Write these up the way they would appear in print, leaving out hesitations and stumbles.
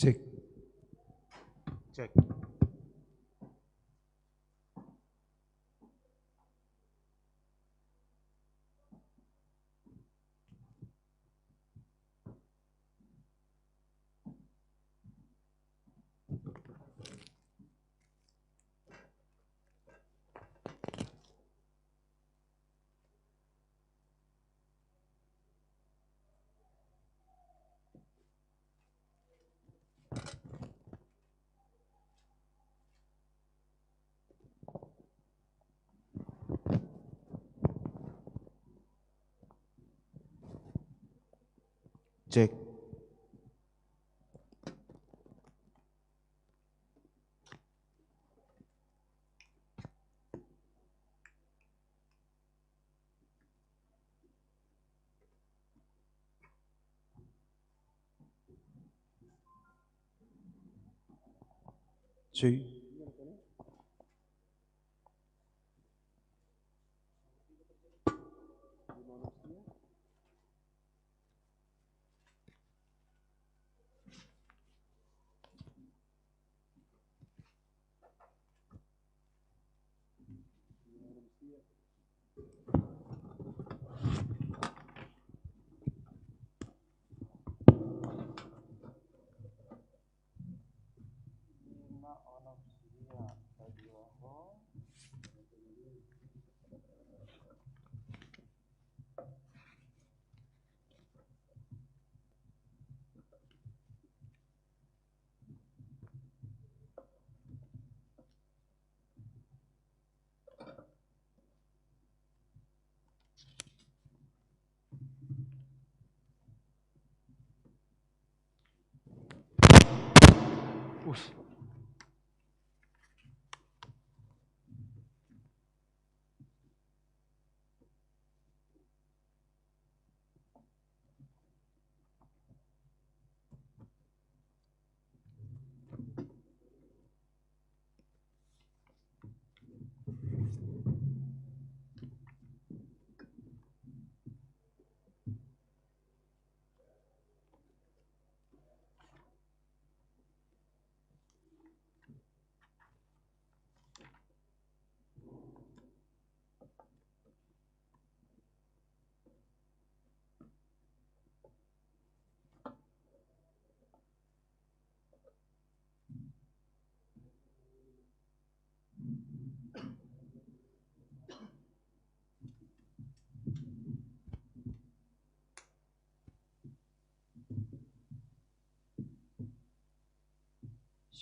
Cek. Cek. Cek. Cuy.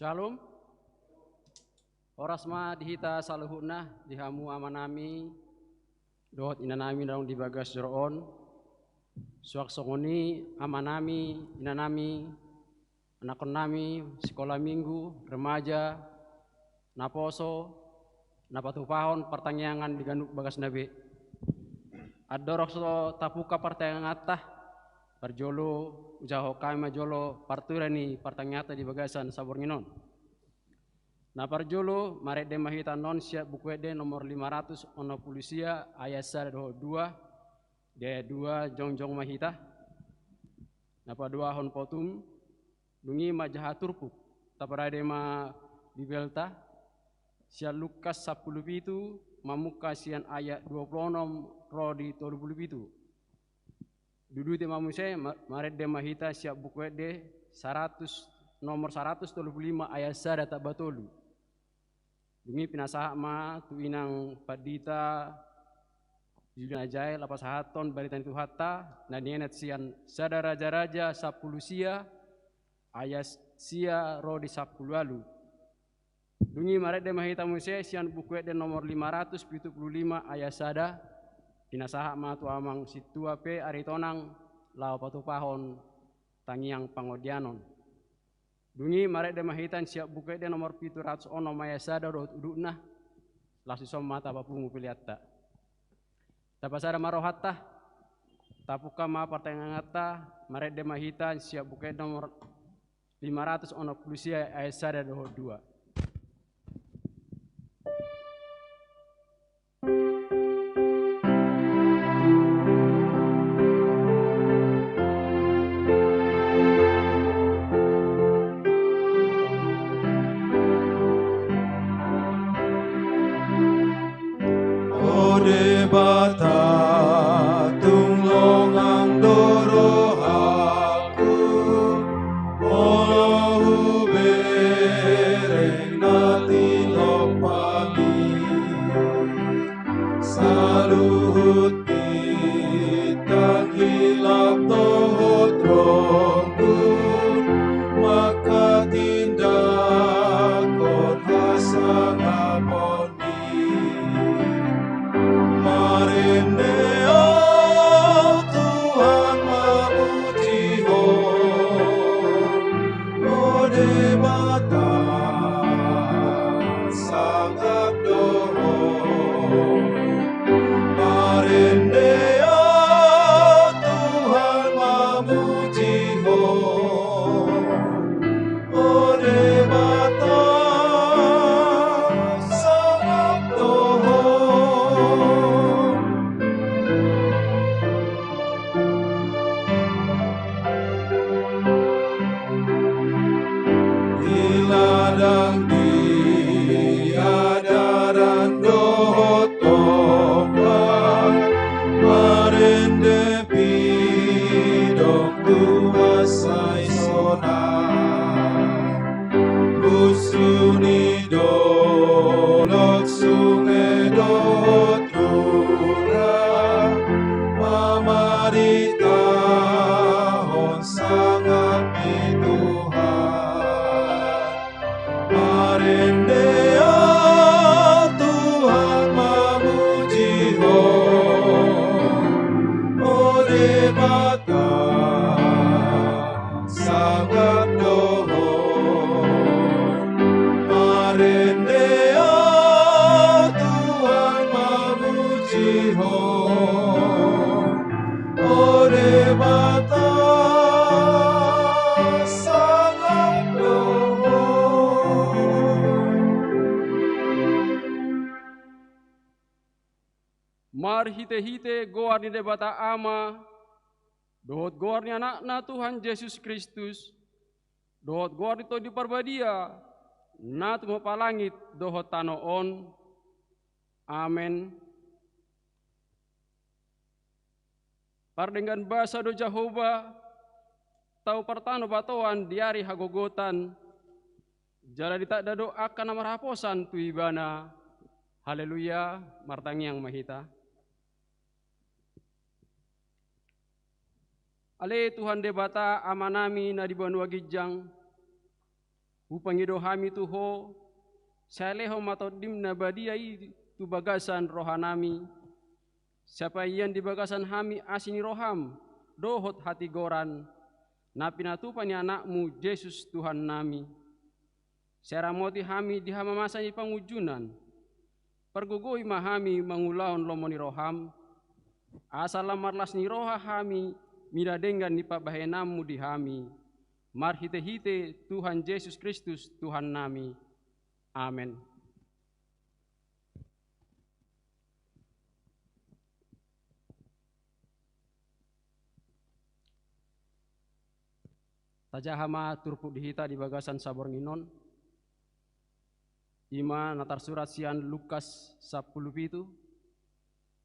Shalom. Orasma dihita saluhuna dihamu amanami dohot inanami daung dibagas joroon suak songoni amanami inanami anakon nami sekolah minggu remaja naposo napatupahon pertanyaan diganduk bagas nabe adorok so tapuka pertanyaan atah parjolo ujaho kami majolo parturani pertanyaan di bagasan sabor nginon. Na parjolo maret de mahita non siap bukuede nomor 500 ono polisia ayat 2 de 2 jongjong mahita. Napa 2 hon potum dungi majaha turpuk taparade ma bibelta sia Lukas 10 itu mamuka sian ayat 26 rodi 30 itu. Dudu te mamuse maret de mahita siap bukuede 100 nomor 135 ayat 1 tak batolu. Dumi pinasaha ma tuinang padita judina jai lapas haton baritan itu hatta na nienet sian sadara raja 10 sia ayat sia rodi 10 lalu. Dungi maret de mahita muse sian bukuede nomor 575 ayat 1 pinasaha ma tu amang situa pe aritonang lau patupahon tangiang pangodianon. Dungi maret de mahitan siap buka de nomor 700 ono maya sada roh udukna lasu som mata bapungu piliatta. Tapasada marohatta tapuka ma pertanyaan maret de mahitan siap buka de nomor 500 ono pulusia ayat sada roh 2. Bata tunglongang dorohaku Olohu bere Debata sangat doho Marendea Tuhan memuji ho Oh Debata sangat doho Diladang diadaran dohot tobat Marende pidong kuasai sona Busuni dolot sungai dohot lura Mamarita hon sangat Tuhan Marendea Tuhan memuji ho Oh Debata sangat doho Marendea Tuhan memuji ho Oh Debata sangat doho Mari hite-hite goar ni Debata ama, dohot goar ni anak-na Tuhan Yesus Kristus, dohot goar ni to di parbadia, na tumo palangit dohot tanoon. Amen. Pardengan bahasa do Jehovah, tau pertano batoan diari hagogotan, jala ditak dado akan nama raposan tu ibana. Haleluya, martangi yang mahita. Ale Tuhan Debata amanami na di banua gijang, upangido hami tuho, saleho matodim na badiai tu bagasan rohanami, siapa iyan di bagasan hami asini roham, dohot hati goran, na pinatupan ni anakmu Yesus Tuhan nami. Seramoti hami di hamamasani pangujunan, pergugui mahami mangulaon lomoni roham, asal lamarlas ni roha hami, miradenggan ni pabahenamu di hami. Mar hite-hite Tuhan Yesus Kristus Tuhan nami. Amen. Tajahama turpu dihita di bagasan sabor nginon. Ima natar surat sian Lukas 10 itu.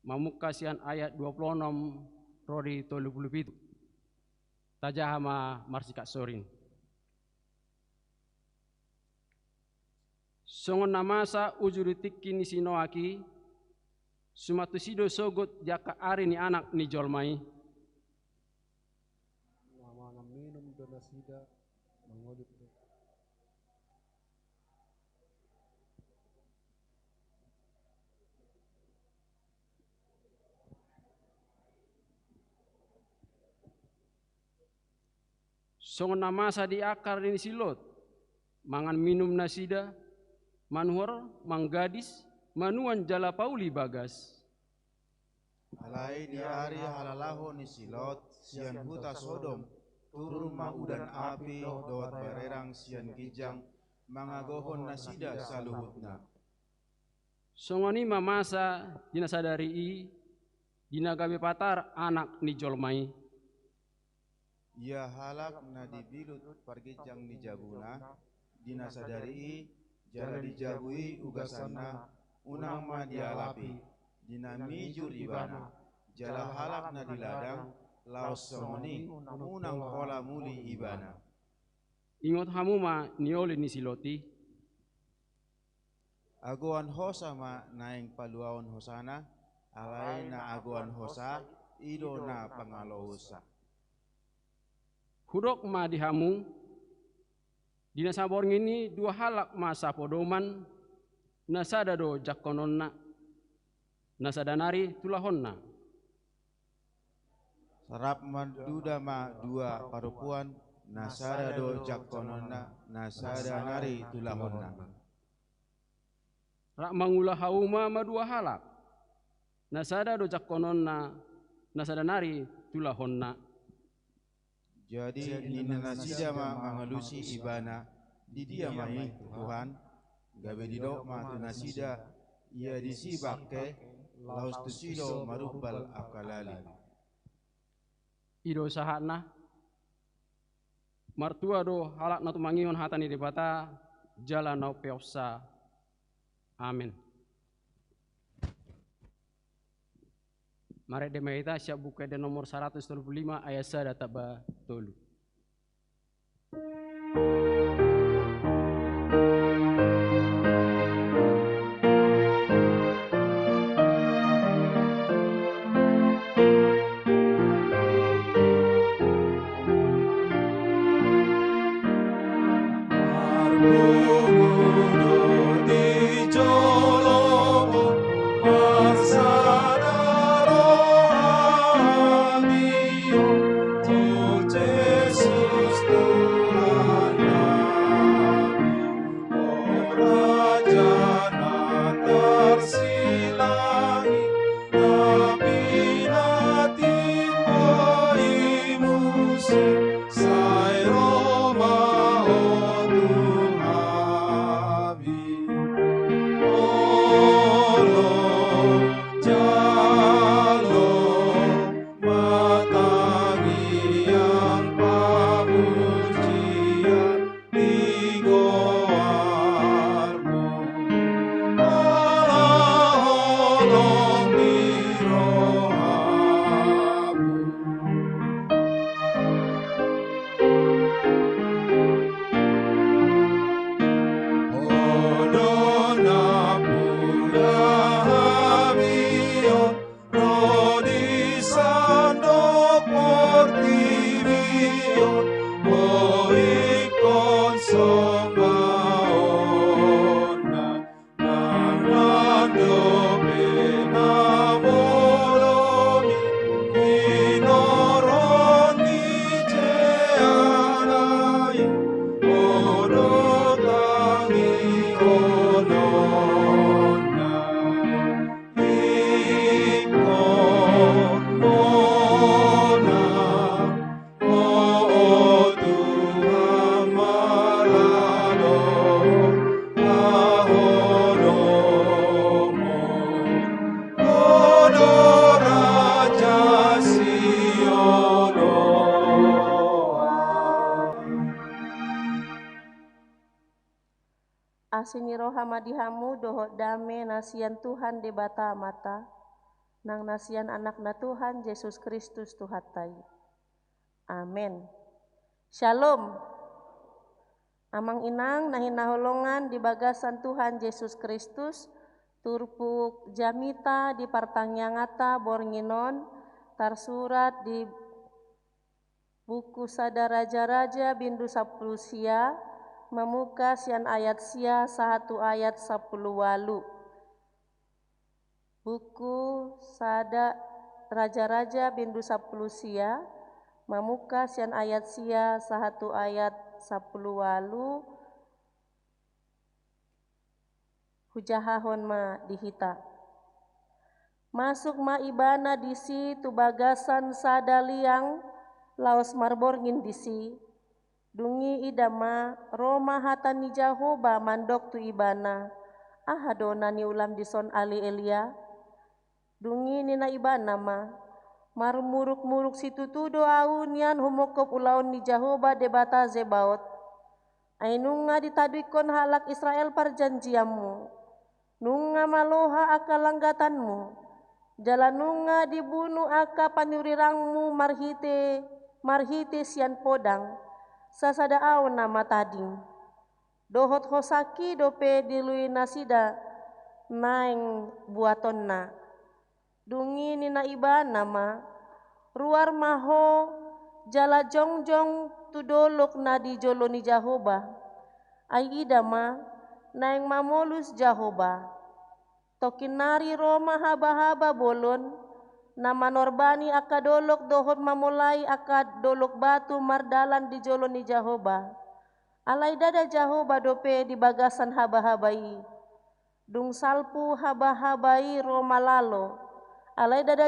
Mamuka sian ayat 26 Rodi 30 itu. Tajahama marsika sorin. Songon namasa ujuritikki ni sinoaki. Sumatusido sogot jaka ari ni anak ni jolmai. Minum donasida mengulit. Songon namasa di akar ini silot, mangan minum nasida, manuhor, manggadis, manuan jala pauli bagas. Alai di hari halalaho ni silot, sian huta Sodom, turun maudan api, dawat barerang sian kijang, mangagohon nasida saluhutna. Songoni mamasa dinasadari dina gabe patar anak ni jolmai. Ia halak na dibilut pargijang ni jabuna, dinasadari jala dijabui ugasanna, unang ma dialapi, dina mijur ibana, jala halak na diladang, laos somoni, unang pola muli ibana. Ingot hamuma nioli ni siloti. Aguan hosa ma naing paluaon hosana, alai na aguan hosa, ido na pangalohusa. Hudok ma dihamu, dina sabor ngini dua halak masa podoman, nasada do jakononna, nasadanari tulahonna. Sarap manduda ma dua parupuan, nasada do jakkononna, nasada nari tulahonna. Rak mangulah hauma madua halak, nasada do jakkononna, nasada nari tulahonna. Jadi nina nasida ma mangalusi ibana di dia mai Tuhan, gabe di do ma tu nasida ia disibake laus tusido marubal akalali. Ido sahana martua do halak natu mangion hatani debata jalan nau peosa. Amin. Mari demaita siap buka di nomor 135 ayat 1 taba tolu. Asini roha madihamu dohot dame nasian Tuhan debata mata, nang nasian anak na Tuhan Yesus Kristus Tuhatai. Amin. Shalom. Amang inang nahin naholongan di bagasan Tuhan Yesus Kristus, turpuk jamita di partangyangata bornginon, tarsurat di buku Sada Raja-Raja bindu 10 sia, memuka sian ayat sia 1 ayat 10 walu. Buku Sada Raja-Raja bindu 10 sia, memuka sian ayat sia 1 ayat 10 walu. Hujahahon ma dihita. Masuk ma ibana disi tu bagasan sada liang laos marborngin disi. Dungi idama Roma hatan ni Jahoba mandok tu ibana. Ahadona ni ulam dison ali Elia. Dungi nina ibana ma marmuruk-muruk situ tudo aunian humokop ulaun ni Jahoba debata Zebaot. Ainunga ditaduikon halak Israel perjanjianmu. Nunga maloha aka langgatanmu. Jalanunga dibunuh aka paniurirangmu marhite sian podang. Sasada au nama tading. Dohot hosaki dope dilui nasida naeng buatonna. Dungi nina iba nama ruar maho jala jongjong tudolok na di jolo ni Jahoba. Ay idama naeng mamolus Jahoba. Tokinari Roma haba-haba bolon nama norbani aka dolok dohot mamulai aka dolok batu mardalan di jolo ni Jahoba. Alai dada Jahoba dope di bagasan haba-habai. Dung salpu haba-habai Roma lalo. Alai dada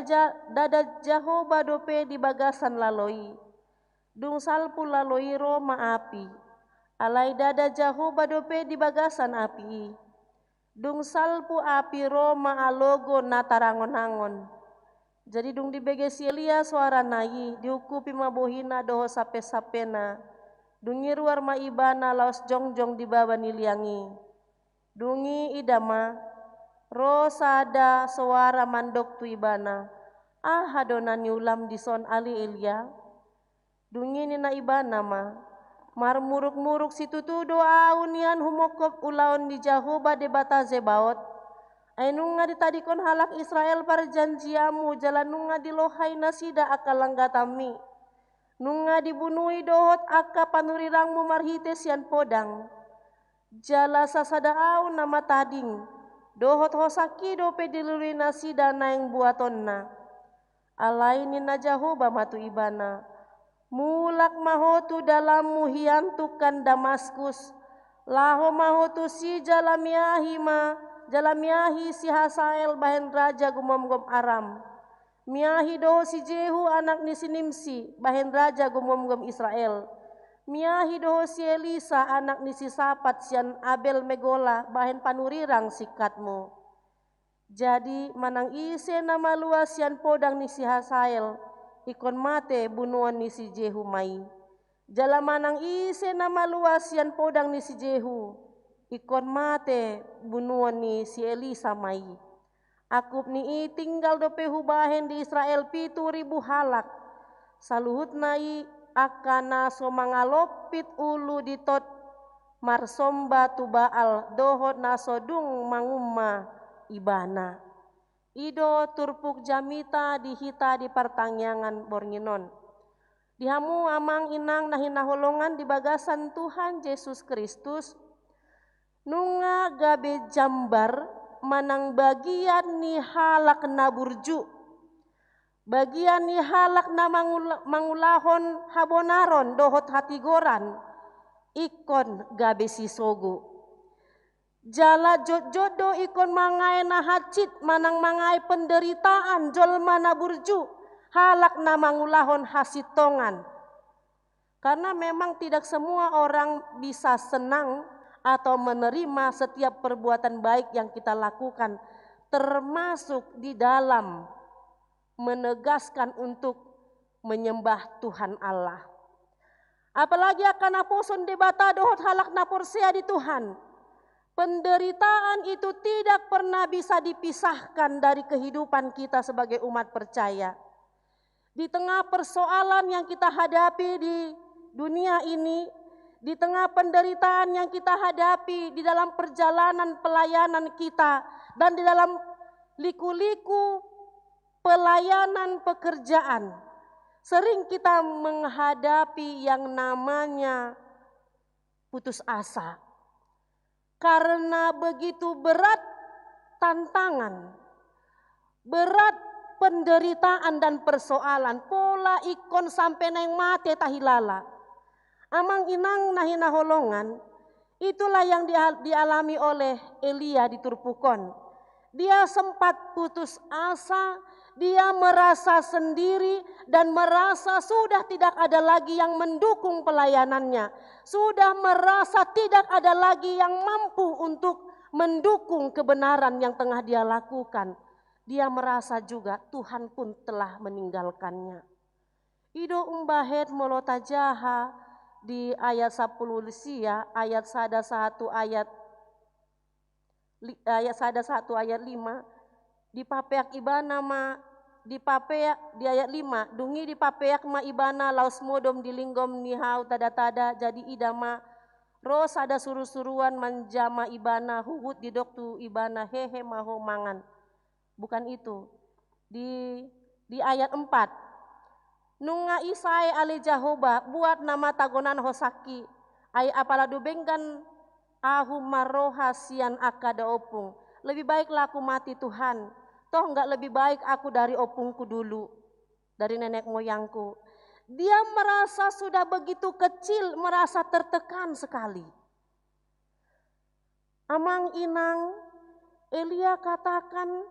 Jahoba dope di bagasan laloi. Dung salpu laloi Roma api. Alai dada Jahoba dope di bagasan api. Dung salpu api Roma alogo na tarangon-angon. Jadi dung di begesi Elia suara nai diukupi mabohina doho sape-sapena. Dungi ruar ma ibana laos jongjong di baba niliangi. Dungi idama rosada suara mandok tu ibana. Hadona niulam dison ali Elia. Dungi nina ibana ma. Marmuruk-muruk situ tu doa unian humokop ulaon di Jahoba de bata Zebaot. Ainunga ditadikon halak Israel perjanjiamu jalan nunga dilohai nasida akal langgatami. Nunga dibunuhi dohot aka panurirangmu marhite sian podang. Jala sasada au nama tading. Dohot hosaki dope dilului nasida naeng buatonna. Alaini na Jahoba matu ibana. Mulak mahotu dalam muhiantukan Damaskus. Laho mahotu si jalamiahi si Hasael bahen raja gumom-gom Aram. Miahi doho si Jehu anak ni si Nimsi bahen raja gumom-gom Israel. Miahi doho si Elisa anak ni si Sapat sian Abel Megola bahen panurirang sikatmu. Jadi manang ise nama luas sian podang ni si Hasael. Ikon mate bunuan ni si Jehu mai. Jala manang ise nama luas sian podang ni si Jehu. Ikon mate bunuan ni si Elisa mai. Akup ni tinggal dope hubahen di Israel 7.000 halak. Saluhut nai akana somangalopit ulu ditot marsomba tu Baal dohot nasodung mangumma ibana. Ido turpuk jamita dihita di pertangyangan bornginon. Dihamu amang inang nahinaholongan di bagasan Tuhan Yesus Kristus. Nunga gabe jambar manang bagian ni halak na burju. Bagian ni halak na mangulahon habonaron dohot hatigoran. Ikon gabe sisogo. Jala jodoh ikon mangai na hacit manang mangai penderitaan jol mana burju halak na mangulahon hasitongan. Karena memang tidak semua orang bisa senang atau menerima setiap perbuatan baik yang kita lakukan, termasuk di dalam menegaskan untuk menyembah Tuhan Allah. Apalagi akan aposon debata dohot halak na porsea di Tuhan. Penderitaan itu tidak pernah bisa dipisahkan dari kehidupan kita sebagai umat percaya. Di tengah persoalan yang kita hadapi di dunia ini, di tengah penderitaan yang kita hadapi di dalam perjalanan pelayanan kita, dan di dalam liku-liku pelayanan pekerjaan, sering kita menghadapi yang namanya putus asa. Karena begitu berat tantangan, berat penderitaan dan persoalan, pola ikon sampai neng mate tahilala. Amang inang nahina holongan, itulah yang dialami oleh Elia di Turpukon. Dia sempat putus asa, dia merasa sendiri dan merasa sudah tidak ada lagi yang mendukung pelayanannya. Sudah merasa tidak ada lagi yang mampu untuk mendukung kebenaran yang tengah dia lakukan. Dia merasa juga Tuhan pun telah meninggalkannya. Ido umbahet molota jaha di ayat 10 lisia, ayat sada 1 ayat 5, dipapeak ibana ma dipapeak di ayat 5, dungi dipapeak ma ibana laos modom dilinggom nihau tada-tada jadi idama ros ada suruh-suruan manjama ibana huhut di doktu ibana hehe maho mangan. Bukan itu. Di ayat 4, nunga isai ale Jahoba buat nama tagonan hosaki ay apaladu benggan ahu maroha sian akada opung. Lebih baiklah aku mati Tuhan Toh enggak lebih baik aku dari opungku dulu, dari nenek moyangku. Dia merasa sudah begitu kecil, merasa tertekan sekali. Amang inang, Elia katakan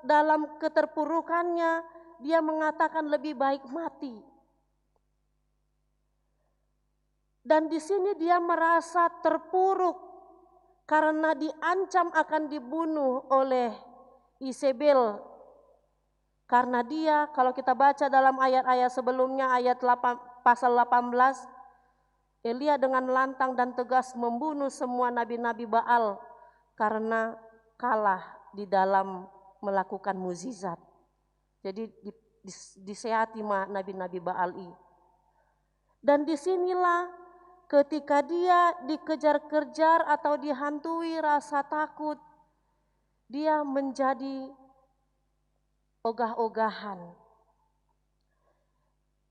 dalam keterpurukannya, dia mengatakan lebih baik mati. Dan di sini dia merasa terpuruk karena diancam akan dibunuh oleh Isabel. Karena dia, kalau kita baca dalam ayat-ayat sebelumnya, pasal 18, Elia dengan lantang dan tegas membunuh semua nabi-nabi Baal karena kalah di dalam melakukan mukjizat. Jadi disehati nabi-nabi Baal ini. Dan disinilah ketika dia dikejar-kejar atau dihantui rasa takut, dia menjadi ogah-ogahan.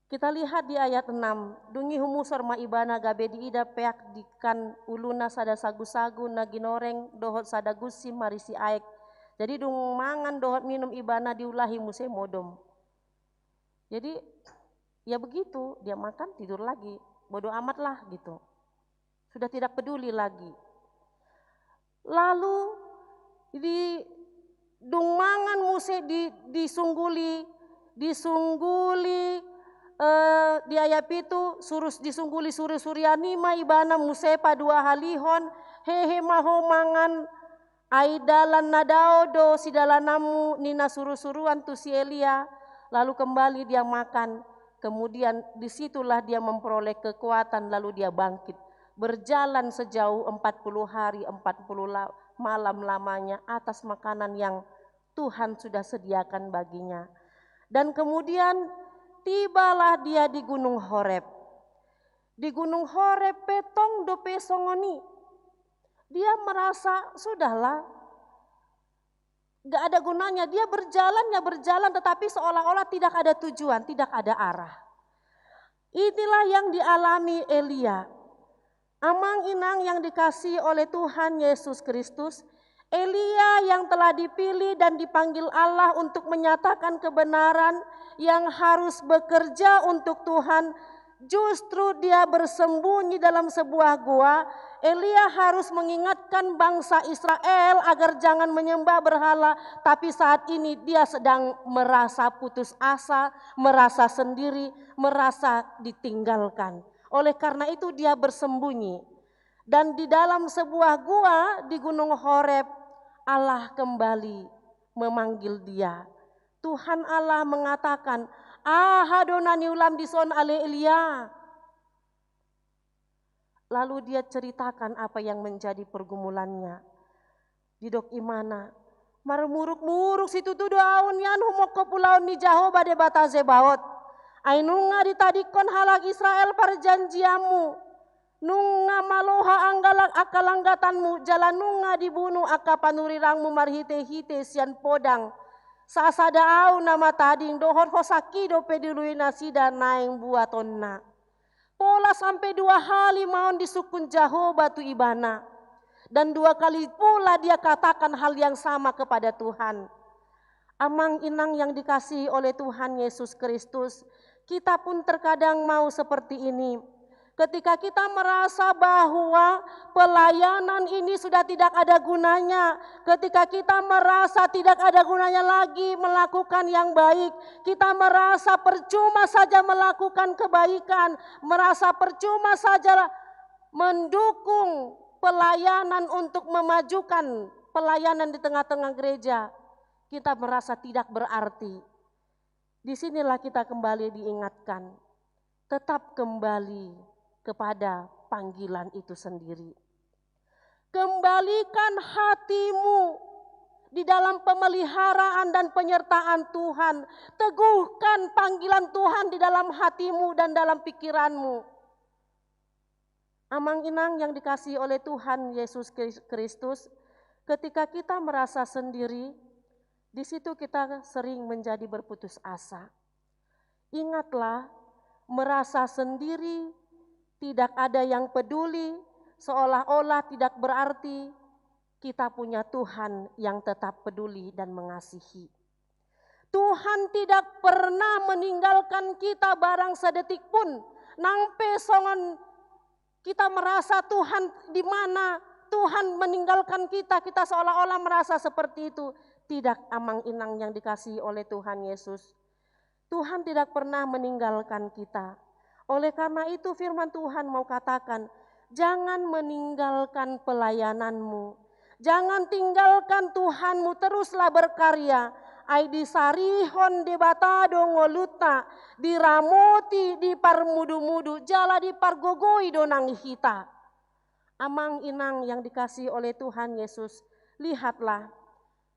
Kita lihat di ayat 6, dungi humusor maibana gabe diida peak dikan uluna sada sagu-sagu naginoreng dohot sada gusi marisi aek. Jadi dung mangan dohot minum ibana diulahi muse modom. Jadi ya begitu, dia makan tidur lagi, bodoh amat lah gitu. Sudah tidak peduli lagi. Lalu di Dungangan muse disungguli di ayat itu disungguli suri-suriani ma ibana muse padua halihon hehe maho mangan aidalan nadaodo sidalanamu nina suru-suruan tu si Elia. Lalu kembali dia makan, kemudian disitulah dia memperoleh kekuatan, lalu dia bangkit. Berjalan sejauh 40 hari 40 malam lamanya atas makanan yang Tuhan sudah sediakan baginya. Dan kemudian tibalah dia di Gunung Horeb. Di Gunung Horeb petong do pesongoni. Dia merasa sudahlah, gak ada gunanya. Dia berjalan tetapi seolah-olah tidak ada tujuan, tidak ada arah. Inilah yang dialami Elia. Amang inang yang dikasihi oleh Tuhan Yesus Kristus, Elia yang telah dipilih dan dipanggil Allah untuk menyatakan kebenaran yang harus bekerja untuk Tuhan, justru dia bersembunyi dalam sebuah gua. Elia harus mengingatkan bangsa Israel agar jangan menyembah berhala, tapi saat ini dia sedang merasa putus asa, merasa sendiri, merasa ditinggalkan. Oleh karena itu dia bersembunyi. Dan di dalam sebuah gua di Gunung Horeb, Allah kembali memanggil dia. Tuhan Allah mengatakan, ahadonani ulam dison ale Elia. Lalu dia ceritakan apa yang menjadi pergumulannya. Didok imana, marmuruk-muruk situ tuh doaun yan humok ke pulau ni jaho bade bata zebaot. Ainunga ditadikon halak Israel perjanjiamu. Nunga maloha anggalak akalanggatanmu. Jalanunga dibunuh akapanurirangmu marhite-hite sian podang. Sasada au nama tading dohor hosaki do pedului nasida naing buatonna. Pola sampai 2 kali maun disukun jaho batu ibana. Dan 2 kali pula dia katakan hal yang sama kepada Tuhan. Amang inang yang dikasihi oleh Tuhan Yesus Kristus, kita pun terkadang mau seperti ini. Ketika kita merasa bahwa pelayanan ini sudah tidak ada gunanya, ketika kita merasa tidak ada gunanya lagi melakukan yang baik, kita merasa percuma saja melakukan kebaikan, merasa percuma saja mendukung pelayanan untuk memajukan pelayanan di tengah-tengah gereja, kita merasa tidak berarti. Disinilah kita kembali diingatkan, tetap kembali kepada panggilan itu sendiri. Kembalikan hatimu di dalam pemeliharaan dan penyertaan Tuhan. Teguhkan panggilan Tuhan di dalam hatimu dan dalam pikiranmu. Amang inang yang dikasihi oleh Tuhan Yesus Kristus, ketika kita merasa sendiri, di situ kita sering menjadi berputus asa. Ingatlah, merasa sendiri, tidak ada yang peduli, seolah-olah tidak berarti, kita punya Tuhan yang tetap peduli dan mengasihi. Tuhan tidak pernah meninggalkan kita barang sedetik pun. Nampe songon kita merasa Tuhan di mana, Tuhan meninggalkan kita, kita seolah-olah merasa seperti itu. Tidak, amang inang yang dikasihi oleh Tuhan Yesus. Tuhan tidak pernah meninggalkan kita. Oleh karena itu firman Tuhan mau katakan, jangan meninggalkan pelayananmu. Jangan tinggalkan Tuhanmu, teruslah berkarya. Ai disarihon debatado ngoluta, diramoti di parmudu-mudu, jala di pargogoi donang hita. Amang inang yang dikasihi oleh Tuhan Yesus, lihatlah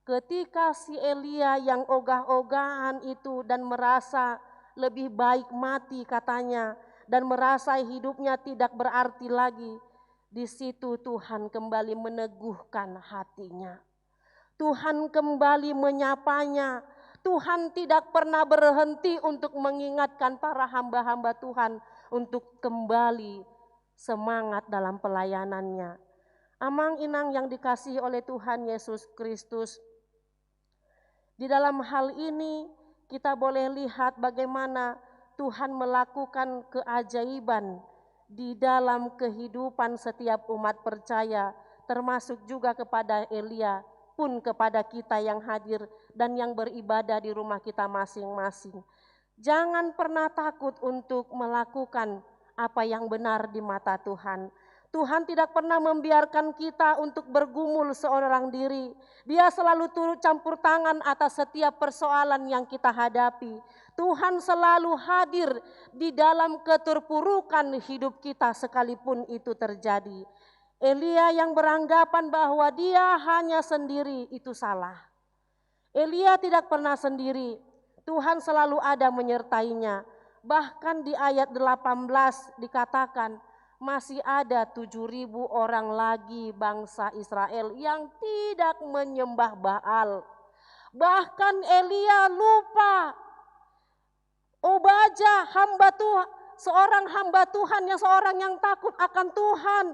ketika si Elia yang ogah-ogahan itu dan merasa lebih baik mati katanya, dan merasa hidupnya tidak berarti lagi, di situ Tuhan kembali meneguhkan hatinya. Tuhan kembali menyapanya. Tuhan tidak pernah berhenti untuk mengingatkan para hamba-hamba Tuhan untuk kembali semangat dalam pelayanannya. Amang inang yang dikasihi oleh Tuhan Yesus Kristus, di dalam hal ini kita boleh lihat bagaimana Tuhan melakukan keajaiban di dalam kehidupan setiap umat percaya, termasuk juga kepada Elia, pun kepada kita yang hadir dan yang beribadah di rumah kita masing-masing. Jangan pernah takut untuk melakukan apa yang benar di mata Tuhan. Tuhan tidak pernah membiarkan kita untuk bergumul seorang diri. Dia selalu turut campur tangan atas setiap persoalan yang kita hadapi. Tuhan selalu hadir di dalam keterpurukan hidup kita sekalipun itu terjadi. Elia yang beranggapan bahwa dia hanya sendiri itu salah. Elia tidak pernah sendiri. Tuhan selalu ada menyertainya. Bahkan di ayat 18 dikatakan masih ada 7.000 orang lagi bangsa Israel yang tidak menyembah Baal. Bahkan Elia lupa. Obaja hamba Tuhan, seorang hamba Tuhan seorang yang takut akan Tuhan.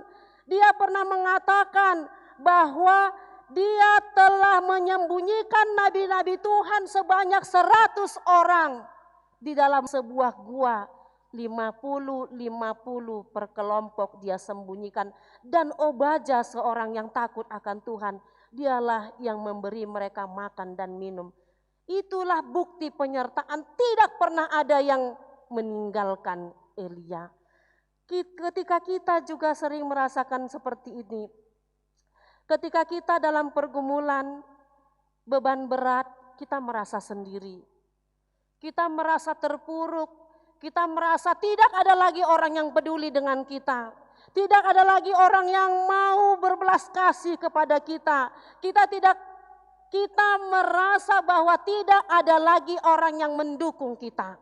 Dia pernah mengatakan bahwa dia telah menyembunyikan nabi-nabi Tuhan sebanyak 100 orang di dalam sebuah gua. 50 per kelompok dia sembunyikan. Dan Obaja seorang yang takut akan Tuhan, dialah yang memberi mereka makan dan minum. Itulah bukti penyertaan, tidak pernah ada yang meninggalkan Elia. Ketika kita juga sering merasakan seperti ini, ketika kita dalam pergumulan, beban berat, kita merasa sendiri. Kita merasa terpuruk, kita merasa tidak ada lagi orang yang peduli dengan kita. Tidak ada lagi orang yang mau berbelas kasih kepada kita. Kita merasa bahwa tidak ada lagi orang yang mendukung kita.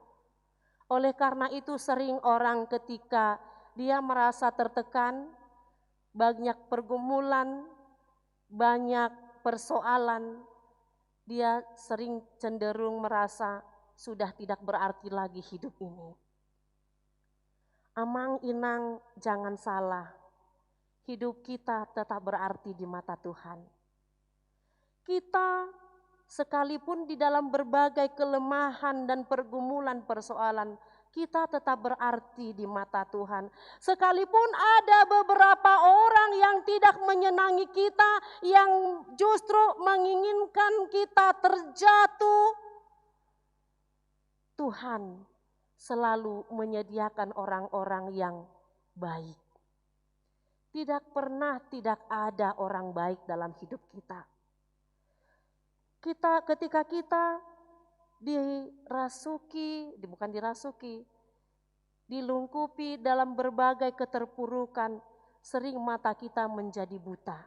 Oleh karena itu sering orang ketika dia merasa tertekan, banyak pergumulan, banyak persoalan, dia sering cenderung merasa sudah tidak berarti lagi hidup ini. Amang inang jangan salah, hidup kita tetap berarti di mata Tuhan. Kita sekalipun di dalam berbagai kelemahan dan pergumulan persoalan, kita tetap berarti di mata Tuhan. Sekalipun ada beberapa orang yang tidak menyenangi kita, yang justru menginginkan kita terjatuh, Tuhan selalu menyediakan orang-orang yang baik. Tidak pernah tidak ada orang baik dalam hidup kita. Ketika kita dilungkupi dalam berbagai keterpurukan, sering mata kita menjadi buta.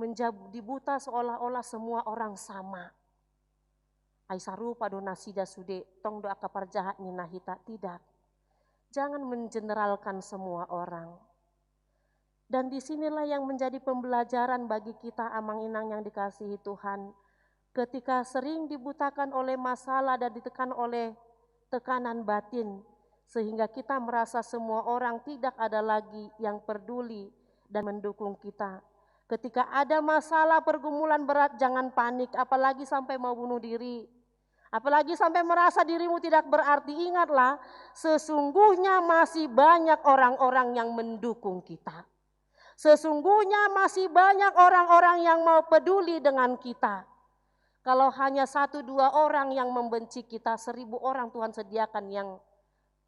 Menjadi buta seolah-olah semua orang sama. Aisaru pada nasida sude, tong doa kapar jahat ninahita, tidak. Jangan mengeneralkan semua orang. Dan disinilah yang menjadi pembelajaran bagi kita amang inang yang dikasihi Tuhan. Ketika sering dibutakan oleh masalah dan ditekan oleh tekanan batin, sehingga kita merasa semua orang tidak ada lagi yang peduli dan mendukung kita. Ketika ada masalah pergumulan berat, jangan panik, apalagi sampai mau bunuh diri. Apalagi sampai merasa dirimu tidak berarti. Ingatlah, sesungguhnya masih banyak orang-orang yang mendukung kita. Sesungguhnya masih banyak orang-orang yang mau peduli dengan kita. Kalau hanya 1-2 orang yang membenci kita, 1000 orang Tuhan sediakan yang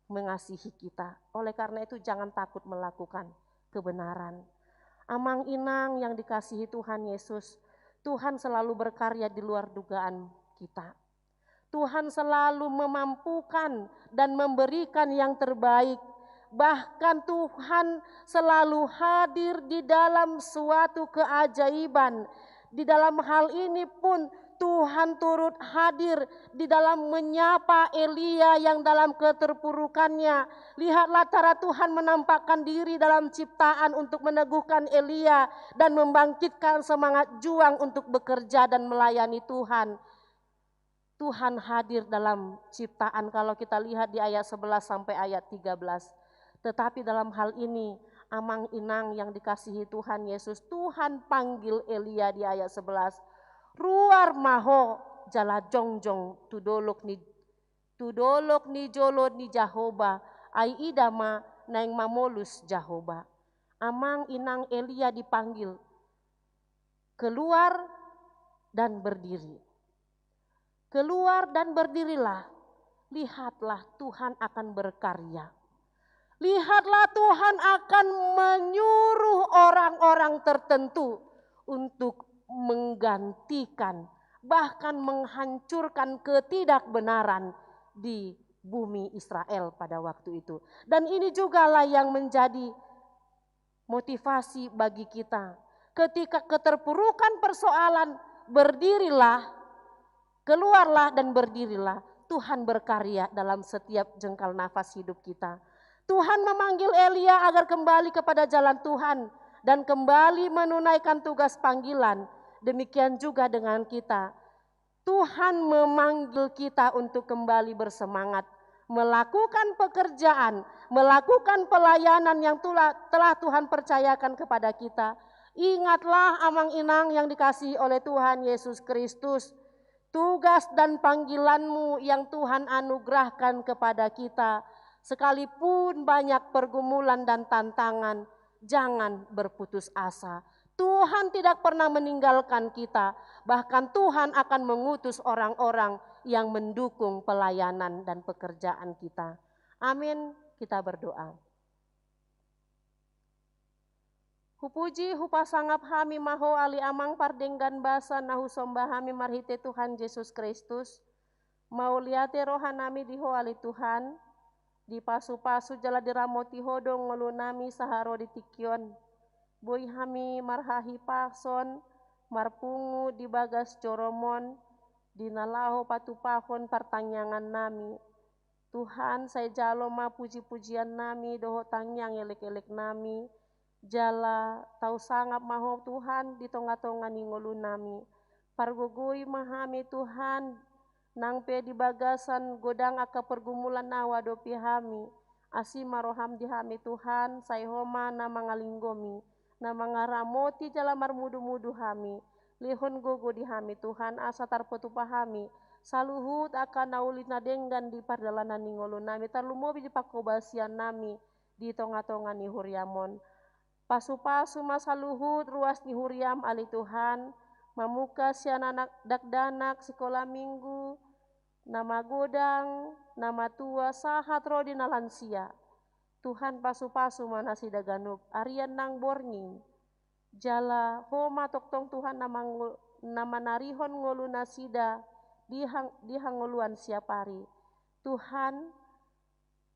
mengasihi kita. Oleh karena itu jangan takut melakukan kebenaran. Amang inang yang dikasihi Tuhan Yesus, Tuhan selalu berkarya di luar dugaan kita. Tuhan selalu memampukan dan memberikan yang terbaik. Bahkan Tuhan selalu hadir di dalam suatu keajaiban. Di dalam hal ini pun Tuhan turut hadir di dalam menyapa Elia yang dalam keterpurukannya. Lihatlah cara Tuhan menampakkan diri dalam ciptaan untuk meneguhkan Elia dan membangkitkan semangat juang untuk bekerja dan melayani Tuhan. Tuhan hadir dalam ciptaan kalau kita lihat di ayat 11 sampai ayat 13. Tetapi dalam hal ini amang inang yang dikasihi Tuhan Yesus, Tuhan panggil Elia di ayat 11. Ruar maho jala jongjong tudolok ni jolo ni Jahoba ai idama naing mamolus Jahoba. Amang inang Elia dipanggil keluar dan berdiri. Keluar dan berdirilah, lihatlah Tuhan akan berkarya. Lihatlah Tuhan akan menyuruh orang-orang tertentu untuk menggantikan, bahkan menghancurkan ketidakbenaran di bumi Israel pada waktu itu. Dan ini jugalah yang menjadi motivasi bagi kita. Ketika keterpurukan persoalan, berdirilah, keluarlah dan berdirilah. Tuhan berkarya dalam setiap jengkal nafas hidup kita. Tuhan memanggil Elia agar kembali kepada jalan Tuhan dan kembali menunaikan tugas panggilan. Demikian juga dengan kita. Tuhan memanggil kita untuk kembali bersemangat, melakukan pekerjaan, melakukan pelayanan yang telah Tuhan percayakan kepada kita. Ingatlah amang inang yang dikasihi oleh Tuhan Yesus Kristus. Tugas dan panggilanmu yang Tuhan anugerahkan kepada kita, sekalipun banyak pergumulan dan tantangan, jangan berputus asa. Tuhan tidak pernah meninggalkan kita, bahkan Tuhan akan mengutus orang-orang yang mendukung pelayanan dan pekerjaan kita. Amin, kita berdoa. Hupuji hupasangap hami maho ali amang pardenggan basa nahu sombah hami marhite Tuhan Yesus Kristus. Mau liate rohanami diho ali Tuhan. Di pasu-pasu jala diramoti hodong ngolu nami saharo ditikyon. Boy hami marhahi pakson marpungu di bagas coromon. Dinalaho patupahon pertanyangan nami. Tuhan saya jalo ma puji-pujian nami doho tangyang elek-elek nami. Jala tau sangap maho Tuhan di tonga-tonga ni ngolu nami. Pargogoi mahami Tuhan nang pe di bagasan godang aka pergumulan nawa dopi hami. Asi maroham di hami Tuhan sayhoma na mangalinggomi. Na mangaramoti jala marmudu-mudu hami. Lihon gogo di hami Tuhan asa tarpetupa hami. Saluhut akan naulit na denggan di pardalanan ni ngolu nami. Tarlumobi di pakobasian nami di tonga-tonga ni huriamon. Pasu-pasu masa luhut ruas ni huriam ali Tuhan, mamuka sian anak dakdanak sekolah minggu, nama godang, nama tua sahat rodi na lansia. Tuhan pasu-pasu mana si daganub, arian nang borngin. Jala homa toktong Tuhan nama narihon ngolu nasida dihangoluan siapari. Tuhan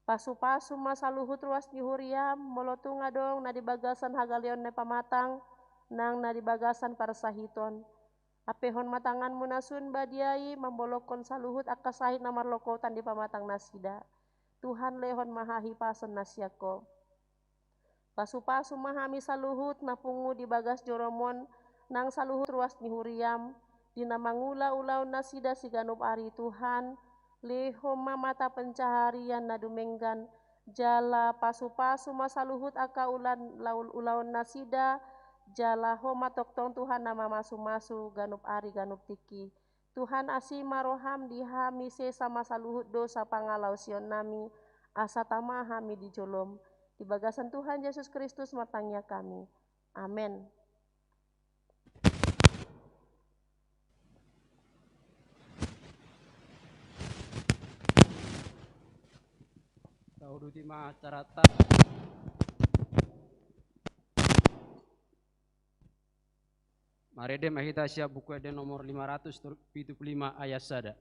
pasu-pasu masa luhut ruas ni huriam, molotunga dong na di bagasan hagaleon na pamatang, nang na di bagasan para sahiton. Apehon matangan munasun badiai, mambolokon saluhut akasahit na marlokotan di pamatang nasida. Tuhan lehon mahahi pason nasyako. Pasu-pasu mahami saluhut na pungu di bagas joromon, nang saluhut ruas ni huriam, di namangula-ulaw nasida si ganub ari Tuhan, leho mata pencaharian na dumenggan jala pasu-pasu masa luhut aka ulaun nasida Jala homa toktong Tuhan nama masu-masu ganup ari ganup tiki. Tuhan asima roham dihami se sama saluhut dosa pangalau sion nami. Asa tama hami di jolom. Di bagasan Tuhan Yesus Kristus matangnya kami. Amin. Taudu tima carata. Marede mahita siap buku ede nomor 575 ayat sada.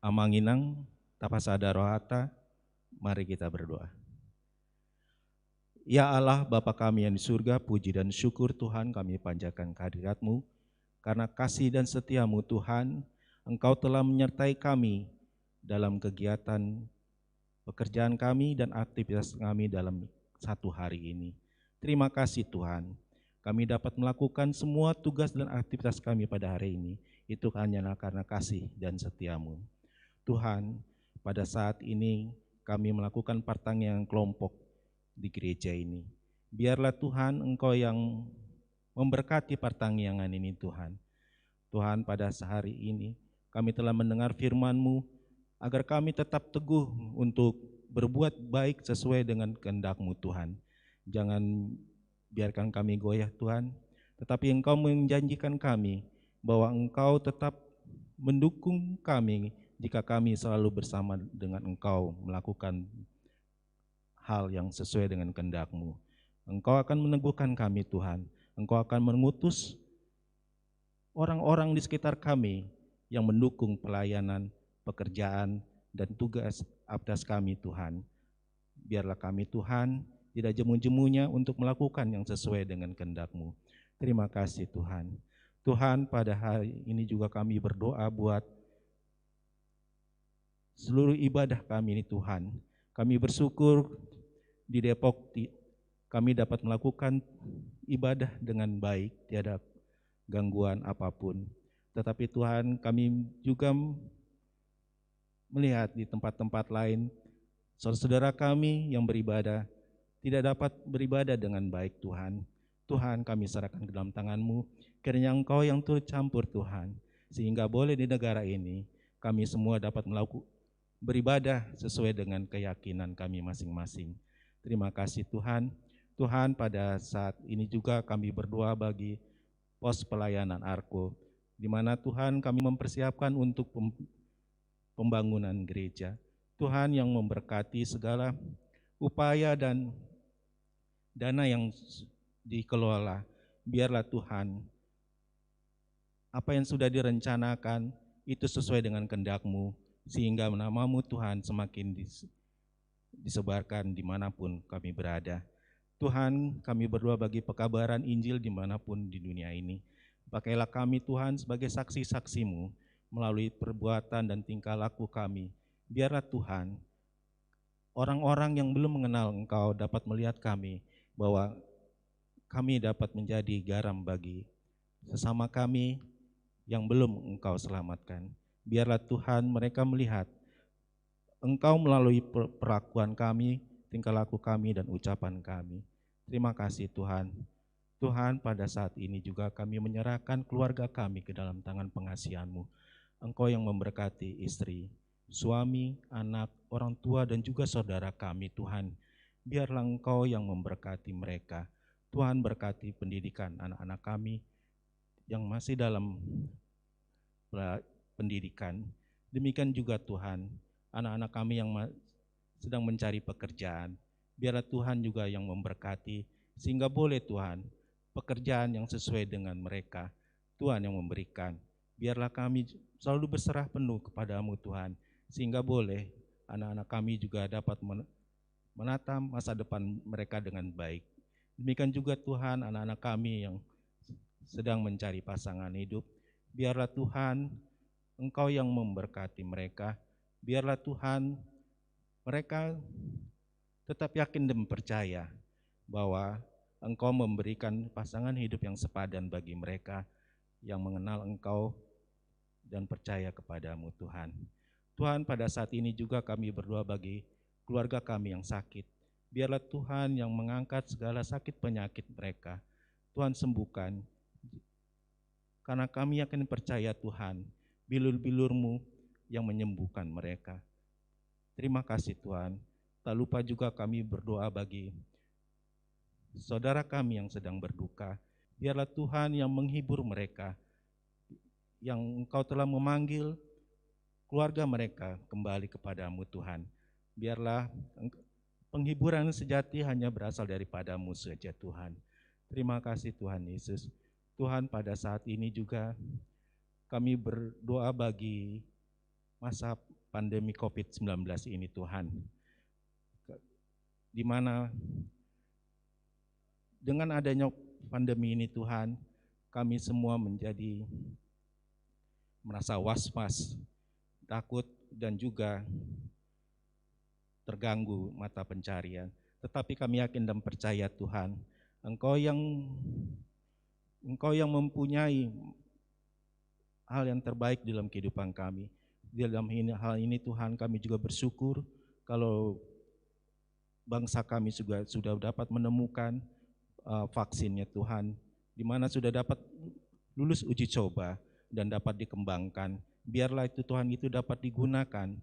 Amanginang tapasada rohata, mari kita berdoa. Ya Allah Bapa kami yang di surga, puji dan syukur Tuhan kami panjatkan kehadirat-Mu, karena kasih dan setia-Mu Tuhan, Engkau telah menyertai kami dalam kegiatan pekerjaan kami dan aktivitas kami dalam satu hari ini. Terima kasih Tuhan, kami dapat melakukan semua tugas dan aktivitas kami pada hari ini, itu hanyalah karena kasih dan setia-Mu. Tuhan, pada saat ini kami melakukan pertanggungan kelompok di gereja ini. Biarlah Tuhan Engkau yang memberkati pertanggungan ini Tuhan. Tuhan, pada sehari ini kami telah mendengar firman-Mu agar kami tetap teguh untuk berbuat baik sesuai dengan kehendak-Mu Tuhan. Jangan biarkan kami goyah Tuhan, tetapi Engkau menjanjikan kami bahwa Engkau tetap mendukung kami jika kami selalu bersama dengan Engkau melakukan hal yang sesuai dengan kehendak-Mu. Engkau akan meneguhkan kami Tuhan. Engkau akan mengutus orang-orang di sekitar kami yang mendukung pelayanan, pekerjaan, dan tugas atas kami Tuhan. Biarlah kami Tuhan tidak jemu-jemunya untuk melakukan yang sesuai dengan kehendak-Mu. Terima kasih Tuhan. Tuhan, pada hari ini juga kami berdoa buat seluruh ibadah kami ini Tuhan. Kami bersyukur di Depok kami dapat melakukan ibadah dengan baik, tiada gangguan apapun. Tetapi Tuhan, kami juga melihat di tempat-tempat lain saudara-saudara kami yang beribadah tidak dapat beribadah dengan baik Tuhan. Tuhan, kami serahkan ke dalam tangan-Mu, kiranya Engkau yang turut campur Tuhan, sehingga boleh di negara ini kami semua dapat beribadah sesuai dengan keyakinan kami masing-masing. Terima kasih Tuhan. Tuhan, pada saat ini juga kami berdoa bagi pos pelayanan Arko, di mana Tuhan kami mempersiapkan untuk pembangunan gereja. Tuhan yang memberkati segala upaya dan dana yang dikelola. Biarlah Tuhan, apa yang sudah direncanakan itu sesuai dengan kehendak-Mu, sehingga nama-Mu Tuhan semakin disebarkan dimanapun kami berada. Tuhan, kami berdoa bagi pekabaran Injil dimanapun di dunia ini. Pakailah kami Tuhan sebagai saksi-saksi-Mu melalui perbuatan dan tingkah laku kami. Biarlah Tuhan, orang-orang yang belum mengenal Engkau dapat melihat kami, bahwa kami dapat menjadi garam bagi sesama kami yang belum Engkau selamatkan. Biarlah Tuhan mereka melihat Engkau melalui perlakuan kami, tingkah laku kami, dan ucapan kami. Terima kasih Tuhan. Tuhan, pada saat ini juga kami menyerahkan keluarga kami ke dalam tangan pengasihan-Mu. Engkau yang memberkati istri, suami, anak, orang tua, dan juga saudara kami Tuhan. Biarlah Engkau yang memberkati mereka. Tuhan, berkati pendidikan anak-anak kami yang masih dalam pendidikan. Demikian juga Tuhan, anak-anak kami yang sedang mencari pekerjaan. Biarlah Tuhan juga yang memberkati, sehingga boleh Tuhan, pekerjaan yang sesuai dengan mereka, Tuhan yang memberikan. Biarlah kami selalu berserah penuh kepadamu Tuhan, sehingga boleh anak-anak kami juga dapat menata masa depan mereka dengan baik. Demikian juga Tuhan, anak-anak kami yang sedang mencari pasangan hidup, biarlah Tuhan, Engkau yang memberkati mereka. Biarlah Tuhan, mereka tetap yakin dan percaya bahwa Engkau memberikan pasangan hidup yang sepadan bagi mereka yang mengenal Engkau dan percaya kepadamu Tuhan. Tuhan, pada saat ini juga kami berdoa bagi keluarga kami yang sakit. Biarlah Tuhan yang mengangkat segala sakit penyakit mereka. Tuhan sembuhkan, karena kami yakin percaya Tuhan, bilur-bilur-Mu yang menyembuhkan mereka. Terima kasih Tuhan. Tak lupa juga kami berdoa bagi saudara kami yang sedang berduka. Biarlah Tuhan yang menghibur mereka, yang Engkau telah memanggil keluarga mereka kembali kepadamu Tuhan. Biarlah penghiburan sejati hanya berasal daripada-Mu saja Tuhan. Terima kasih Tuhan Yesus. Tuhan, pada saat ini juga kami berdoa bagi masa pandemi COVID-19 ini Tuhan, di mana dengan adanya pandemi ini Tuhan, kami semua menjadi merasa was-was, takut, dan juga terganggu mata pencarian. Tetapi kami yakin dan percaya Tuhan, Engkau yang mempunyai hal yang terbaik dalam kehidupan kami. Dalam hal ini Tuhan, kami juga bersyukur kalau bangsa kami juga sudah dapat menemukan vaksinnya Tuhan, di mana sudah dapat lulus uji coba dan dapat dikembangkan. Biarlah itu Tuhan itu dapat digunakan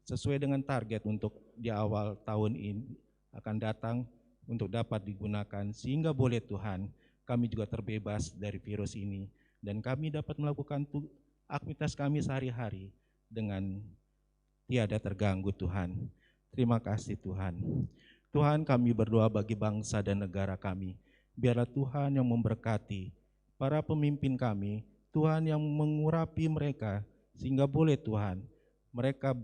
sesuai dengan target untuk di awal tahun ini akan datang, untuk dapat digunakan, sehingga boleh Tuhan kami juga terbebas dari virus ini, dan kami dapat melakukan aktivitas kami sehari-hari dengan tiada terganggu Tuhan. Terima kasih Tuhan. Tuhan, kami berdoa bagi bangsa dan negara kami. Biarlah Tuhan yang memberkati para pemimpin kami, Tuhan yang mengurapi mereka, sehingga boleh Tuhan mereka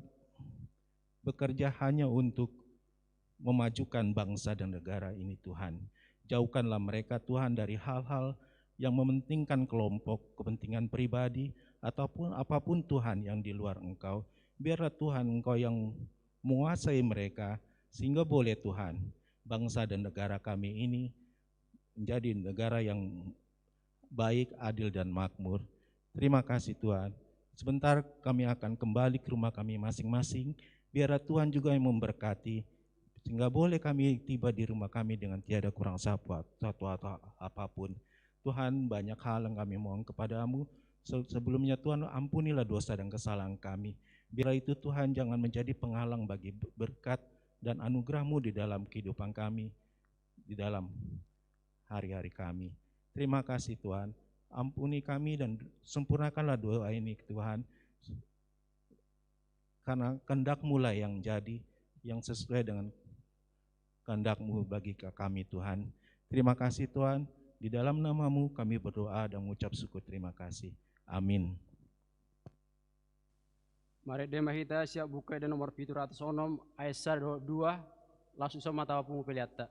bekerja hanya untuk memajukan bangsa dan negara ini Tuhan. Jauhkanlah mereka Tuhan dari hal-hal yang mementingkan kelompok, kepentingan pribadi, ataupun apapun Tuhan yang di luar Engkau. Biarlah Tuhan Engkau yang menguasai mereka, sehingga boleh Tuhan bangsa dan negara kami ini menjadi negara yang baik, adil, dan makmur. Terima kasih Tuhan. Sebentar kami akan kembali ke rumah kami masing-masing. Biarlah Tuhan juga yang memberkati, sehingga boleh kami tiba di rumah kami dengan tiada kurang satu atau apapun. Tuhan, banyak hal yang kami mohon kepadamu. Sebelumnya Tuhan, ampunilah dosa dan kesalahan kami. Bila itu Tuhan jangan menjadi penghalang bagi berkat dan anugerah-Mu di dalam kehidupan kami, di dalam hari-hari kami. Terima kasih Tuhan. Ampuni kami dan sempurnakanlah doa ini Tuhan. Karena kehendak-Mu lah yang jadi, yang sesuai dengan kehendak-Mu bagi kami Tuhan. Terima kasih Tuhan. Di dalam nama-Mu kami berdoa dan mengucap syukur terima kasih. Amin. Mari dema kita siap buka dan nomor 706 ayat 2 langsung sama tawa pengu peliata.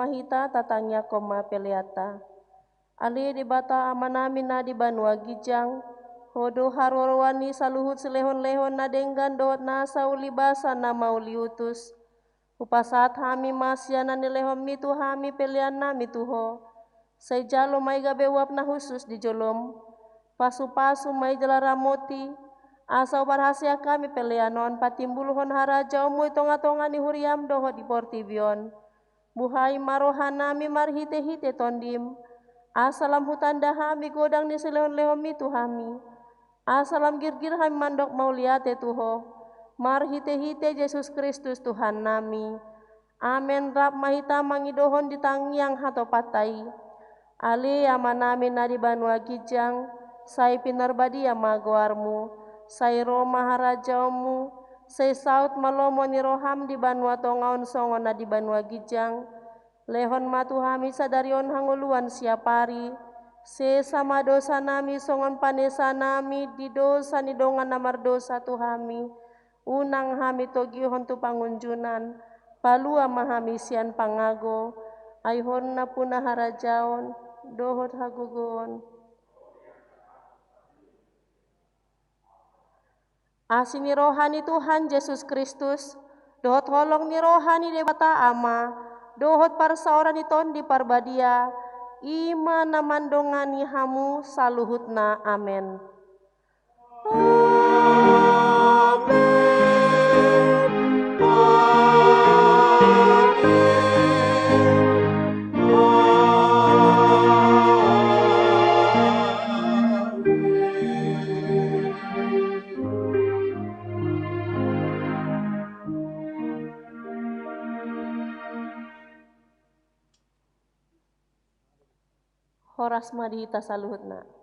mahita tatangnya koma peliata. Ali di bata amanami na di banua gijang, hodo harwarwani saluhut selehon-lehon na denggan dohot na saulibasa na mauliutus. Upasat hami masyana nilehom mitu hami pelian nami tuho. Say jalo may gabe wap na husus di jolom. Pasu-pasu may jalaramoti. Asaw barhasia kami pelianon patimbuluhon harajaw mo itonga-tonga ni huriam doho di portibion. Buhay marohan nami marhite-hite tondim. Asalam hutanda hami godang ni selehon-lehom itu hami. Asalam girgir hami mandok mauliate tuho. Marhite-hite Yesus Kristus Tuhan nami. Amen rap mahita mangidohon di tangyang hato patai. Ali amanami na di banua gijang. Say pinarbadia magoarmu. Say Roma harajaumu. Say saut malomo ni roham di banua tongaon songon na di banua gijang. Lehon matu hami sadarion hanguluan siapari. Se sama dosa nami songon panesa nami di dosa ni dongan namar dosa tu hami. Unang hami togihon tu pangunjunan. Palua mahami sian pangago. Ayhon na punah harajaon. Dohot hagugon. Asini rohani Tuhan Yesus Kristus. Dohot holong ni rohani debata ama. Dohot parsaoran iton di parbadia, ima namandongani hamu saluhutna, amen. Horas madihita saluhutna.